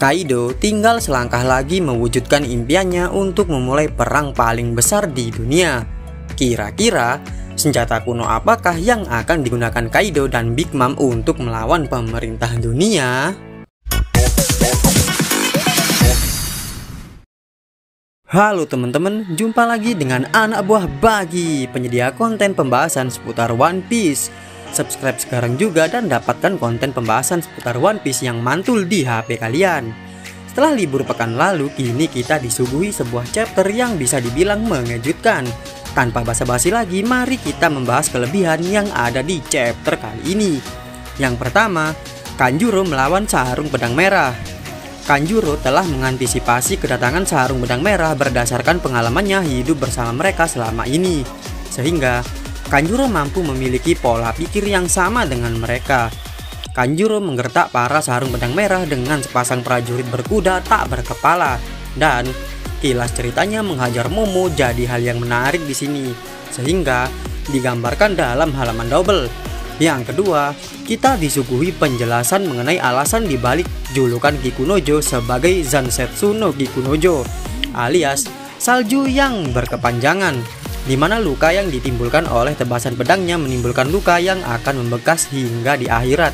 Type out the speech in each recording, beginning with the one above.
Kaido tinggal selangkah lagi mewujudkan impiannya untuk memulai perang paling besar di dunia. Kira-kira senjata kuno apakah yang akan digunakan Kaido dan Big Mom untuk melawan pemerintah dunia? Halo teman-teman, jumpa lagi dengan anak buah Bagi, penyedia konten pembahasan seputar One Piece. Subscribe sekarang juga dan dapatkan konten pembahasan seputar One Piece yang mantul di HP kalian. Setelah libur pekan lalu, kini kita disuguhi sebuah chapter yang bisa dibilang mengejutkan. Tanpa basa-basi lagi, mari kita membahas kelebihan yang ada di chapter kali ini. Yang pertama, Kanjuro melawan Sarung Pedang Merah. Kanjuro telah mengantisipasi kedatangan Sarung Pedang Merah berdasarkan pengalamannya hidup bersama mereka selama ini, sehingga Kanjuro mampu memiliki pola pikir yang sama dengan mereka. Kanjuro menggertak para Sarung Pedang Merah dengan sepasang prajurit berkuda tak berkepala, dan kilas ceritanya menghajar Momo jadi hal yang menarik di sini, sehingga digambarkan dalam halaman double. Yang kedua, kita disuguhi penjelasan mengenai alasan dibalik julukan Kikunojo sebagai Zansetsu no Kikunojo, alias salju yang berkepanjangan, di mana luka yang ditimbulkan oleh tebasan pedangnya menimbulkan luka yang akan membekas hingga di akhirat.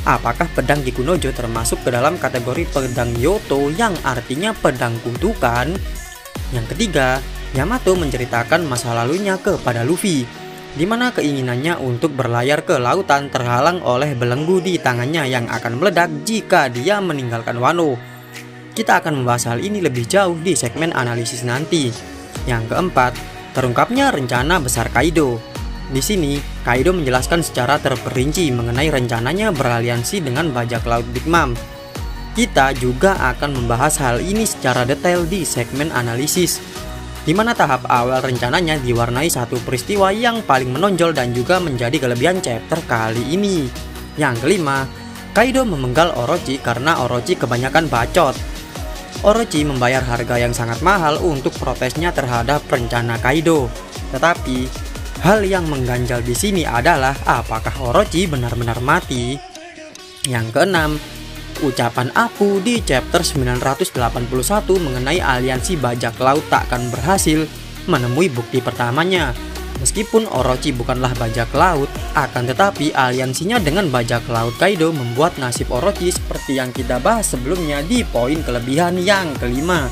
Apakah pedang Kikunojo termasuk ke dalam kategori pedang Yoto yang artinya pedang kutukan? Yang ketiga, Yamato menceritakan masa lalunya kepada Luffy, di mana keinginannya untuk berlayar ke lautan terhalang oleh belenggu di tangannya yang akan meledak jika dia meninggalkan Wano. Kita akan membahas hal ini lebih jauh di segmen analisis nanti. Yang keempat, terungkapnya rencana besar Kaido. Di sini, Kaido menjelaskan secara terperinci mengenai rencananya beraliansi dengan bajak laut Big Mom. Kita juga akan membahas hal ini secara detail di segmen analisis, di mana tahap awal rencananya diwarnai satu peristiwa yang paling menonjol dan juga menjadi kelebihan chapter kali ini. Yang kelima, Kaido memenggal Orochi karena Orochi kebanyakan bacot. Orochi membayar harga yang sangat mahal untuk protesnya terhadap rencana Kaido. Tetapi hal yang mengganjal di sini adalah apakah Orochi benar-benar mati? Yang keenam, ucapan Apu di chapter 981 mengenai aliansi bajak laut takkan berhasil menemui bukti pertamanya. Meskipun Orochi bukanlah bajak laut, akan tetapi aliansinya dengan bajak laut Kaido membuat nasib Orochi seperti yang kita bahas sebelumnya di poin kelebihan yang kelima.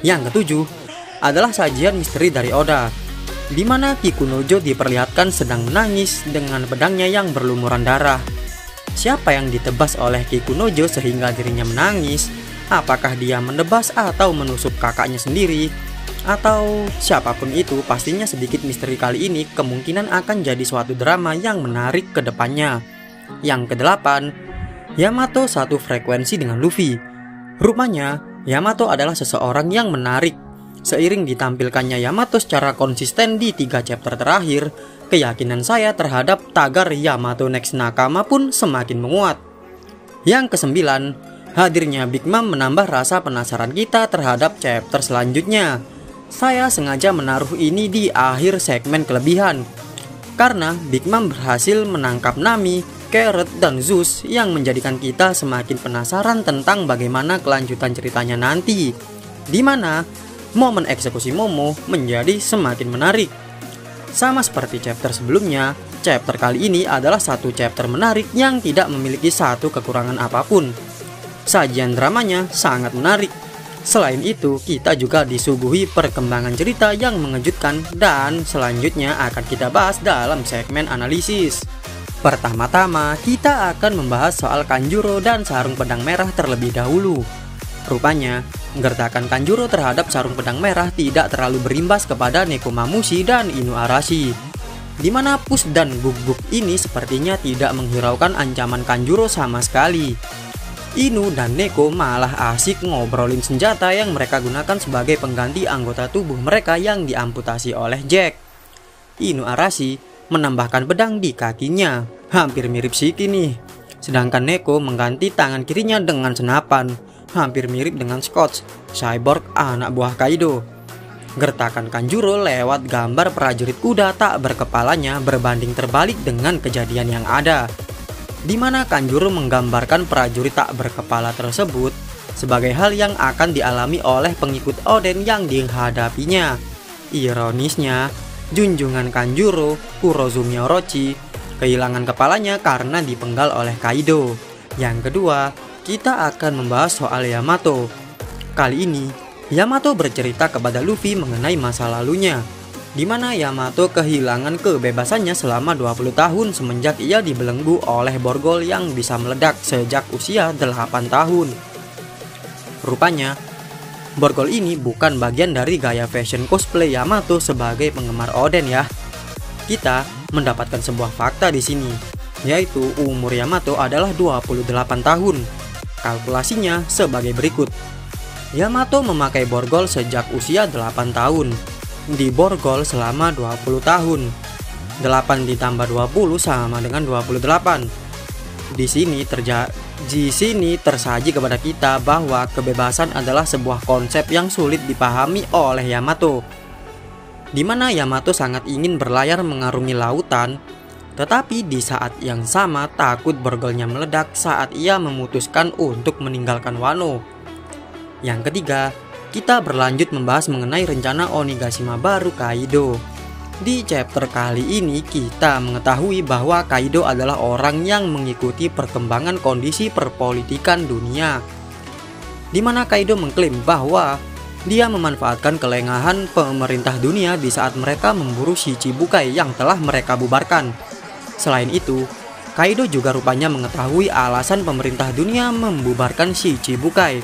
Yang ketujuh adalah sajian misteri dari Oda, di mana Kikunojo diperlihatkan sedang menangis dengan pedangnya yang berlumuran darah. Siapa yang ditebas oleh Kikunojo sehingga dirinya menangis? Apakah dia menebas atau menusuk kakaknya sendiri? Atau siapapun itu, pastinya sedikit misteri kali ini kemungkinan akan jadi suatu drama yang menarik ke depannya. Yang kedelapan, Yamato satu frekuensi dengan Luffy. Rupanya, Yamato adalah seseorang yang menarik. Seiring ditampilkannya Yamato secara konsisten di 3 chapter terakhir, keyakinan saya terhadap tagar Yamato Next Nakama pun semakin menguat. Yang kesembilan, hadirnya Big Mom menambah rasa penasaran kita terhadap chapter selanjutnya. Saya sengaja menaruh ini di akhir segmen kelebihan, karena Big Mom berhasil menangkap Nami, Carrot, dan Zeus yang menjadikan kita semakin penasaran tentang bagaimana kelanjutan ceritanya nanti, di mana momen eksekusi Momo menjadi semakin menarik. Sama seperti chapter sebelumnya, chapter kali ini adalah satu chapter menarik yang tidak memiliki satu kekurangan apapun. Sajian dramanya sangat menarik. Selain itu, kita juga disuguhi perkembangan cerita yang mengejutkan dan selanjutnya akan kita bahas dalam segmen analisis. Pertama-tama, kita akan membahas soal Kanjuro dan Sarung Pedang Merah terlebih dahulu. Rupanya, gertakan Kanjuro terhadap Sarung Pedang Merah tidak terlalu berimbas kepada Nekomamushi dan Inuarashi, di mana Push dan Bug-Bug ini sepertinya tidak menghiraukan ancaman Kanjuro sama sekali. Inu dan Neko malah asik ngobrolin senjata yang mereka gunakan sebagai pengganti anggota tubuh mereka yang diamputasi oleh Jack. Inuarashi menambahkan pedang di kakinya, hampir mirip Shiki nih. Sedangkan Neko mengganti tangan kirinya dengan senapan, hampir mirip dengan Scotch, cyborg anak buah Kaido. Gertakan Kanjuro lewat gambar prajurit kuda tak berkepalanya berbanding terbalik dengan kejadian yang ada. di mana Kanjuro menggambarkan prajurit tak berkepala tersebut sebagai hal yang akan dialami oleh pengikut Oden yang dihadapinya. Ironisnya, junjungan Kanjuro, Kurozumi Orochi, kehilangan kepalanya karena dipenggal oleh Kaido. Yang kedua, kita akan membahas soal Yamato. Kali ini, Yamato bercerita kepada Luffy mengenai masa lalunya, di mana Yamato kehilangan kebebasannya selama 20 tahun semenjak ia dibelenggu oleh borgol yang bisa meledak sejak usia 8 tahun. Rupanya, borgol ini bukan bagian dari gaya fashion cosplay Yamato sebagai penggemar Oden ya. Kita mendapatkan sebuah fakta di sini, yaitu umur Yamato adalah 28 tahun. Kalkulasinya sebagai berikut. Yamato memakai borgol sejak usia 8 tahun. Di borgol selama 20 tahun. 8 ditambah 20 sama dengan 28. Di sini tersaji kepada kita bahwa kebebasan adalah sebuah konsep yang sulit dipahami oleh Yamato. Di mana Yamato sangat ingin berlayar mengarungi lautan, tetapi di saat yang sama takut borgolnya meledak saat ia memutuskan untuk meninggalkan Wano. Yang ketiga, kita berlanjut membahas mengenai rencana Onigashima baru Kaido. Di chapter kali ini kita mengetahui bahwa Kaido adalah orang yang mengikuti perkembangan kondisi perpolitikan dunia, di mana Kaido mengklaim bahwa dia memanfaatkan kelengahan pemerintah dunia di saat mereka memburu Shichibukai yang telah mereka bubarkan. Selain itu, Kaido juga rupanya mengetahui alasan pemerintah dunia membubarkan Shichibukai.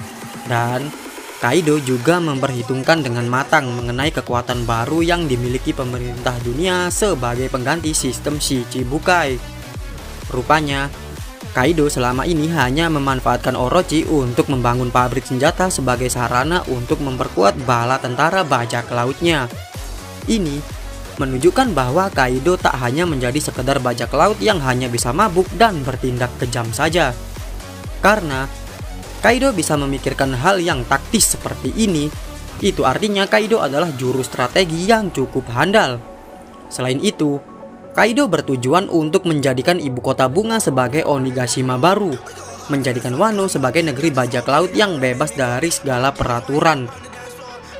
Dan Kaido juga memperhitungkan dengan matang mengenai kekuatan baru yang dimiliki pemerintah dunia sebagai pengganti sistem Shichibukai. Rupanya, Kaido selama ini hanya memanfaatkan Orochi untuk membangun pabrik senjata sebagai sarana untuk memperkuat bala tentara bajak lautnya. Ini menunjukkan bahwa Kaido tak hanya menjadi sekedar bajak laut yang hanya bisa mabuk dan bertindak kejam saja. Karena Kaido bisa memikirkan hal yang taktis seperti ini, itu artinya Kaido adalah juru strategi yang cukup handal. Selain itu, Kaido bertujuan untuk menjadikan ibu kota bunga sebagai Onigashima baru, menjadikan Wano sebagai negeri bajak laut yang bebas dari segala peraturan.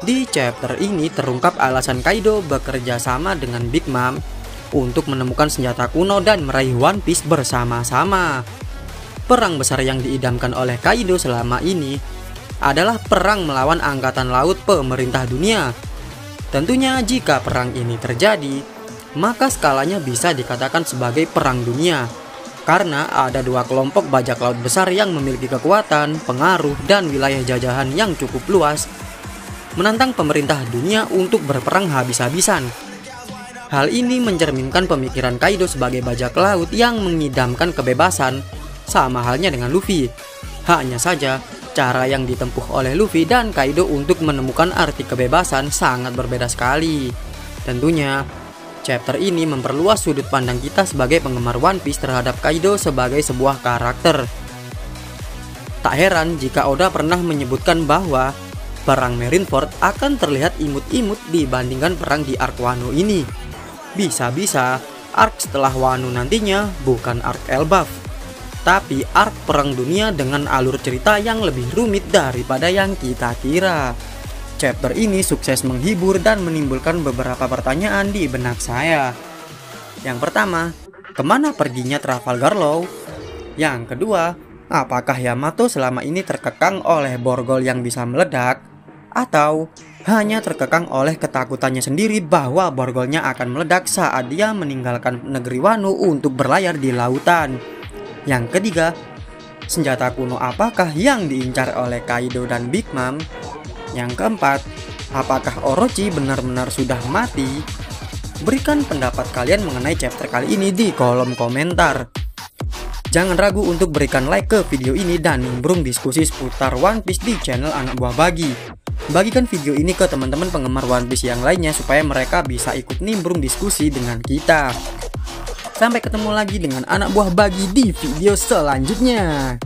Di chapter ini terungkap alasan Kaido bekerja sama dengan Big Mom untuk menemukan senjata kuno dan meraih One Piece bersama-sama. Perang besar yang diidamkan oleh Kaido selama ini adalah perang melawan angkatan laut pemerintah dunia. Tentunya jika perang ini terjadi, maka skalanya bisa dikatakan sebagai perang dunia, karena ada dua kelompok bajak laut besar yang memiliki kekuatan, pengaruh, dan wilayah jajahan yang cukup luas, menantang pemerintah dunia untuk berperang habis-habisan. Hal ini mencerminkan pemikiran Kaido sebagai bajak laut yang mengidamkan kebebasan, sama halnya dengan Luffy. Hanya saja, cara yang ditempuh oleh Luffy dan Kaido untuk menemukan arti kebebasan sangat berbeda sekali. Tentunya, chapter ini memperluas sudut pandang kita sebagai penggemar One Piece terhadap Kaido sebagai sebuah karakter. Tak heran jika Oda pernah menyebutkan bahwa perang Marineford akan terlihat imut-imut dibandingkan perang di Arc Wano ini. Bisa-bisa arc setelah Wano nantinya bukan arc Elbaf, tapi arc perang dunia dengan alur cerita yang lebih rumit daripada yang kita kira. Chapter ini sukses menghibur dan menimbulkan beberapa pertanyaan di benak saya. Yang pertama, kemana perginya Trafalgar Law? Yang kedua, apakah Yamato selama ini terkekang oleh borgol yang bisa meledak? Atau hanya terkekang oleh ketakutannya sendiri bahwa borgolnya akan meledak saat dia meninggalkan negeri Wano untuk berlayar di lautan? Yang ketiga, senjata kuno apakah yang diincar oleh Kaido dan Big Mom? Yang keempat, apakah Orochi benar-benar sudah mati? Berikan pendapat kalian mengenai chapter kali ini di kolom komentar. Jangan ragu untuk berikan like ke video ini dan nimbrung diskusi seputar One Piece di channel Anak Buah Bagi. Bagikan video ini ke teman-teman penggemar One Piece yang lainnya supaya mereka bisa ikut nimbrung diskusi dengan kita. Sampai ketemu lagi dengan Anak Buah Bagi di video selanjutnya.